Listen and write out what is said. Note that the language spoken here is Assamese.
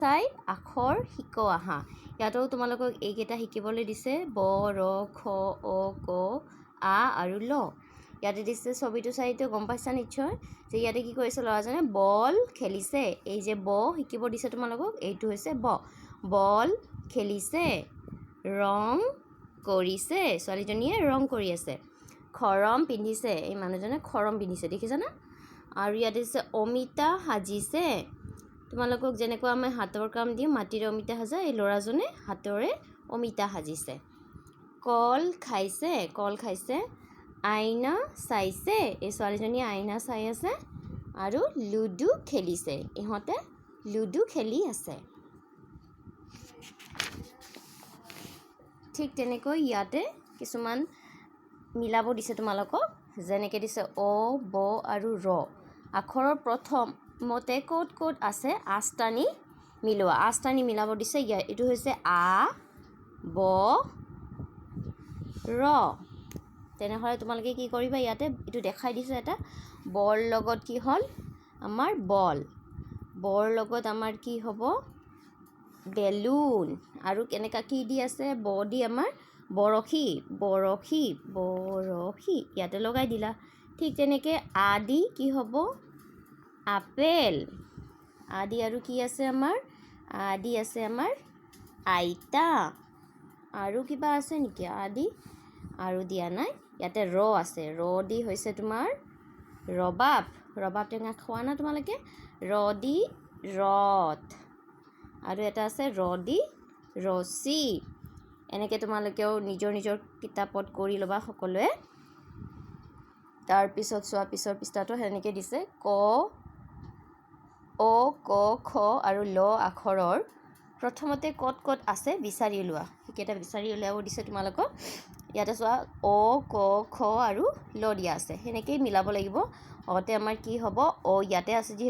চাই আখৰ শিক আহা ইয়াতো তোমালোকক এইকেইটা শিকিবলৈ দিছে ব ৰ খ অ ক আ আৰু ল ইয়াতে দিছে ছবিটো চাইতো গম পাইছা নিশ্চয় যে ইয়াতে কি কৰিছে ল'ৰাজনে বল খেলিছে এই যে ব শিকিব দিছে তোমালোকক এইটো হৈছে ব বল খেলিছে ৰং কৰিছে ছোৱালীজনীয়ে ৰং কৰি আছে খৰম পিন্ধিছে এই মানুহজনে খৰম পিন্ধিছে দেখিছানে আৰু ইয়াতে দিছে অমিতা সাজিছে তোমালোকক যেনেকুৱা আমি হাতৰ কাম দিওঁ মাটিৰ অমিতা সাজা এই ল'ৰাজনে হাতৰে অমিতা সাজিছে কল খাইছে আইনা চাইছে এই ছোৱালীজনীয়ে আইনা চাই আছে আৰু লুডু খেলিছে ইহঁতে লুডু খেলি আছে ঠিক তেনেকৈ ইয়াতে কিছুমান মিলাব দিছে তোমালোকক যেনেকৈ দিছে অ ব আৰু ৰ আখৰৰ প্ৰথমতে ক'ত আছে আস্তানি মিলোৱা আস্তানি মিলাব দিছে এইটো হৈছে আ ব ৰ তেনেহ'লে তোমালোকে কি কৰিবা ইয়াতে এইটো দেখাই দিছে এটা বৰ লগত কি হ'ল আমাৰ বৰ লগত আমাৰ কি হ'ব বেলুন আৰু কেনেকা কি দি আছে ব দি আমাৰ বৰশী ইয়াতে লগাই দিলা ঠিক তেনেকৈ আদি কি হ'ব আপেল আদি আৰু কি আছে আমাৰ আদি আছে আমাৰ আইতা আৰু কিবা আছে নেকি আদি আৰু দিয়া নাই ইয়াতে ৰ আছে ৰ দি হৈছে তোমাৰ ৰবাব টেঙা খোৱা না তোমালোকে ৰ দি ৰথ আৰু এটা আছে ৰ দি ৰছী এনেকৈ তোমালোকেও নিজৰ কিতাপত কৰি ল'বা সকলোৱে তাৰপিছত চোৱা পিছৰ পৃষ্ঠাটো সেনেকৈ দিছে ক অ ক খ আৰু ল আখৰৰ প্ৰথমতে ক'ত আছে বিচাৰি উলিওৱা সেইকেইটা বিচাৰি উলিয়াব দিছে তোমালোকক ইয়াতে চোৱা অ ক খ আৰু ল দিয়া আছে সেনেকৈয়ে মিলাব লাগিব অতে আমাৰ কি হ'ব অ ইয়াতে আছে যিহেতু